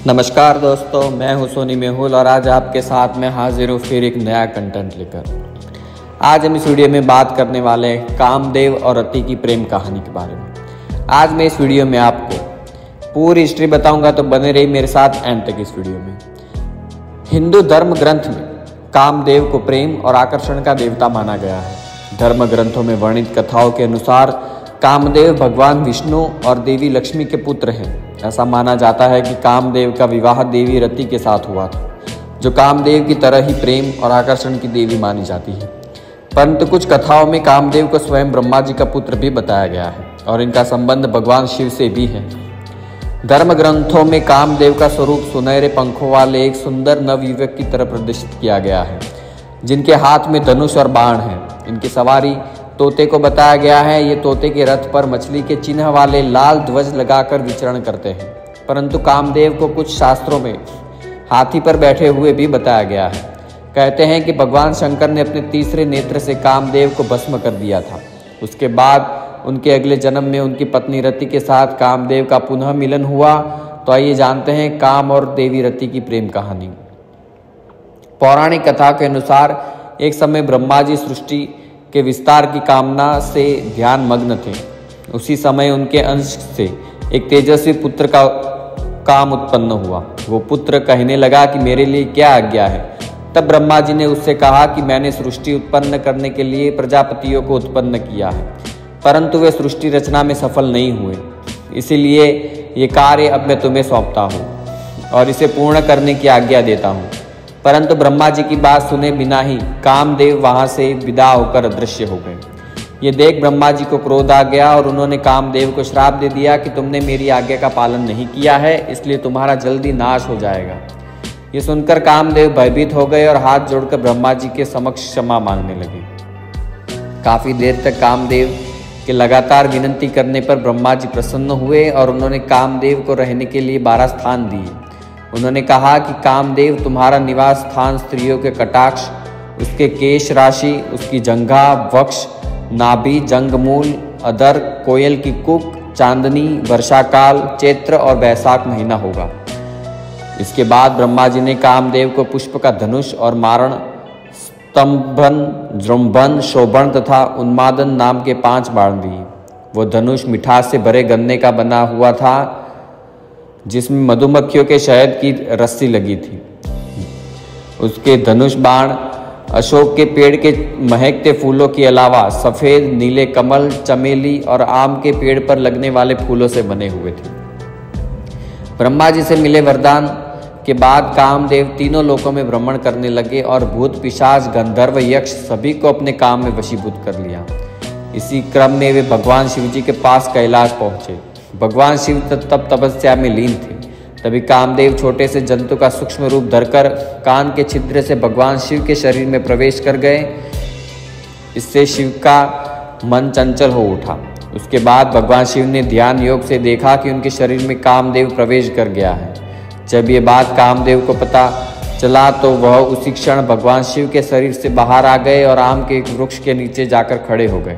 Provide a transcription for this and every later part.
नमस्कार दोस्तों, मैं हूं सोनी मेहुल और आज आपके साथ में हाजिर हूँ फिर एक नया कंटेंट लेकर। आज हम इस वीडियो में बात करने वाले हैं कामदेव और रति की प्रेम कहानी के बारे में। आज मैं इस वीडियो में आपको पूरी हिस्ट्री बताऊंगा, तो बने रही मेरे साथ एंड तक इस वीडियो में। हिंदू धर्म ग्रंथ में कामदेव को प्रेम और आकर्षण का देवता माना गया है। धर्म ग्रंथों में वर्णित कथाओं के अनुसार कामदेव भगवान विष्णु और देवी लक्ष्मी के पुत्र हैं। ऐसा माना जाता है कि कामदेव का विवाह देवी रति के साथ हुआ था, जो कामदेव की तरह ही प्रेम और आकर्षण की देवी मानी जाती है। परंतु कुछ कथाओं में कामदेव को स्वयं ब्रह्मा जी का पुत्र भी बताया गया है और इनका संबंध भगवान शिव से भी है। धर्म ग्रंथों में कामदेव का स्वरूप सुनहरे पंखों वाले एक सुंदर नवयुवक की तरह प्रदर्शित किया गया है, जिनके हाथ में धनुष और बाण है। इनकी सवारी तोते को बताया गया है। ये तोते के रथ पर मछली के चिन्ह वाले लाल ध्वज लगाकर विचरण करते हैं। परंतु कामदेव को कुछ शास्त्रों में हाथी पर बैठे हुए भी बताया गया है। कहते हैं कि भगवान शंकर ने अपने तीसरे नेत्र से कामदेव को भस्म कर दिया था। उसके बाद उनके अगले जन्म में उनकी पत्नी रति के साथ कामदेव का पुनः मिलन हुआ। तो आइए जानते हैं काम और देवी रति की प्रेम कहानी। पौराणिक कथा के अनुसार एक समय ब्रह्मा जी सृष्टि के विस्तार की कामना से ध्यान मग्न थे। उसी समय उनके अंश से एक तेजस्वी पुत्र का काम उत्पन्न हुआ। वो पुत्र कहने लगा कि मेरे लिए क्या आज्ञा है। तब ब्रह्मा जी ने उससे कहा कि मैंने सृष्टि उत्पन्न करने के लिए प्रजापतियों को उत्पन्न किया है, परंतु वे सृष्टि रचना में सफल नहीं हुए। इसीलिए ये कार्य अब मैं तुम्हें सौंपता हूँ और इसे पूर्ण करने की आज्ञा देता हूँ। परंतु ब्रह्मा जी की बात सुने बिना ही कामदेव वहां से विदा होकर अदृश्य हो गए। ये देख ब्रह्मा जी को क्रोध आ गया और उन्होंने कामदेव को श्राप दे दिया कि तुमने मेरी आज्ञा का पालन नहीं किया है, इसलिए तुम्हारा जल्दी नाश हो जाएगा। ये सुनकर कामदेव भयभीत हो गए और हाथ जोड़कर ब्रह्मा जी के समक्ष क्षमा मांगने लगे। काफी देर तक कामदेव के लगातार विनती करने पर ब्रह्मा जी प्रसन्न हुए और उन्होंने कामदेव को रहने के लिए 12 स्थान दिए। उन्होंने कहा कि कामदेव, तुम्हारा निवास स्थान स्त्रियों के कटाक्ष, उसके केश राशि, उसकी जंघा, वक्ष, नाभि, जंगमूल, अधर, कोयल की कूक, चांदनी, वर्षाकाल, चैत्र और वैशाख महीना होगा। इसके बाद ब्रह्मा जी ने कामदेव को पुष्प का धनुष और मारण, स्तंभन, जृंभन, शोभन तथा उन्मादन नाम के 5 बाण दिए। वो धनुष मिठास से भरे गन्ने का बना हुआ था, जिसमें मधुमक्खियों के शहद की रस्सी लगी थी। उसके धनुष बाण अशोक के पेड़ के महकते फूलों के अलावा सफेद, नीले कमल, चमेली और आम के पेड़ पर लगने वाले फूलों से बने हुए थे। ब्रह्मा जी से मिले वरदान के बाद कामदेव तीनों लोकों में भ्रमण करने लगे और भूत, पिशाच, गंधर्व, यक्ष सभी को अपने काम में वशीभूत कर लिया। इसी क्रम में वे भगवान शिव जी के पास कैलाश पहुंचे। भगवान शिव तब तपस्या में लीन थे। तभी कामदेव छोटे से जंतु का सूक्ष्म रूप धरकर कान के छिद्र से भगवान शिव के शरीर में प्रवेश कर गए। इससे शिव का मन चंचल हो उठा। उसके बाद भगवान शिव ने ध्यान योग से देखा कि उनके शरीर में कामदेव प्रवेश कर गया है। जब ये बात कामदेव को पता चला तो वह उसी क्षण भगवान शिव के शरीर से बाहर आ गए और आम के एक वृक्ष के नीचे जाकर खड़े हो गए।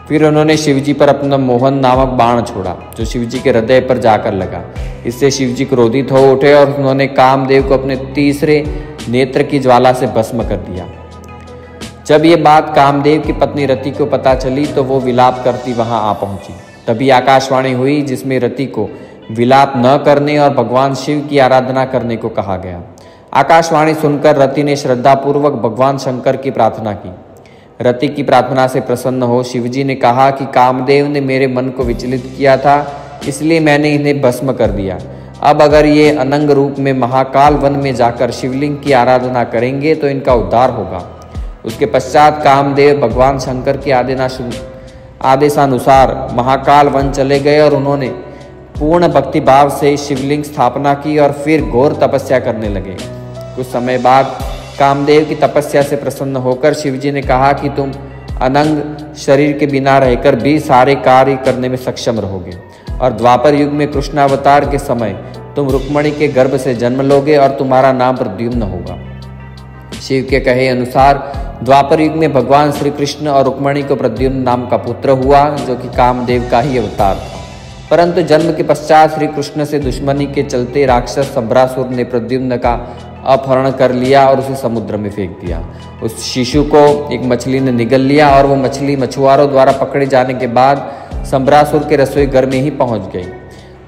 फिर उन्होंने शिवजी पर अपना मोहन नामक बाण छोड़ा, जो शिवजी के हृदय पर जाकर लगा। इससे शिवजी क्रोधित हो उठे और उन्होंने कामदेव को अपने तीसरे नेत्र की ज्वाला से भस्म कर दिया। जब ये बात कामदेव की पत्नी रति को पता चली तो वो विलाप करती वहां आ पहुंची। तभी आकाशवाणी हुई, जिसमें रति को विलाप न करने और भगवान शिव की आराधना करने को कहा गया। आकाशवाणी सुनकर रति ने श्रद्धापूर्वक भगवान शंकर की प्रार्थना की। रति की प्रार्थना से प्रसन्न हो शिवजी ने कहा कि कामदेव ने मेरे मन को विचलित किया था, इसलिए मैंने इन्हें भस्म कर दिया। अब अगर ये अनंग रूप में महाकाल वन में जाकर शिवलिंग की आराधना करेंगे तो इनका उद्धार होगा। उसके पश्चात कामदेव भगवान शंकर के आदेशानुसार महाकाल वन चले गए और उन्होंने पूर्ण भक्तिभाव से शिवलिंग स्थापना की और फिर घोर तपस्या करने लगे। कुछ समय बाद कामदेव की तपस्या से प्रसन्न होकर शिवजी ने कहा कि तुम अनंग शरीर के बिना रहकर भी सारे कार्य करने में सक्षम रहोगे और द्वापर युग में कृष्णावतार के समय तुम रुक्मणी के गर्भ से जन्म लोगे और तुम्हारा नाम प्रद्युम्न होगा। शिव के कहे अनुसार द्वापर युग में भगवान श्री कृष्ण और रुक्मणी को प्रद्युम्न नाम का पुत्र हुआ, जो कि कामदेव का ही अवतार था। परंतु जन्म के पश्चात श्री कृष्ण से दुश्मनी के चलते राक्षस संभ्रासुर ने प्रद्युम्न का अपहरण कर लिया और उसे समुद्र में फेंक दिया। उस शिशु को एक मछली ने निगल लिया और वो मछली मछुआरों द्वारा पकड़े जाने के बाद संभ्रासुर के रसोई घर में ही पहुंच गई।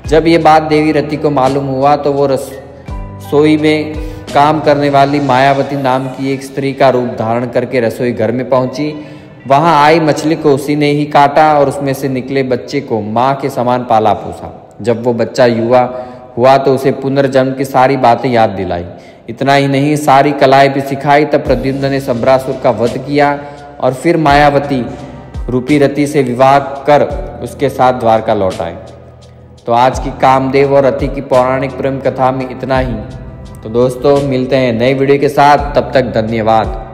जब ये बात देवी रति को मालूम हुआ तो वो रसोई में काम करने वाली मायावती नाम की एक स्त्री का रूप धारण करके रसोई घर में पहुंची। वहां आई मछली को उसी ने ही काटा और उसमें से निकले बच्चे को माँ के समान पाला पोसा। जब वो बच्चा युवा हुआ तो उसे पुनर्जन्म की सारी बातें याद दिलाई। इतना ही नहीं, सारी कलाएं भी सिखाई। तब प्रद्युम्न ने संभ्रासुर का वध किया और फिर मायावती रूपी रति से विवाह कर उसके साथ द्वारका लौट आए। तो आज की कामदेव और रति की पौराणिक प्रेम कथा में इतना ही। तो दोस्तों, मिलते हैं नई वीडियो के साथ, तब तक धन्यवाद।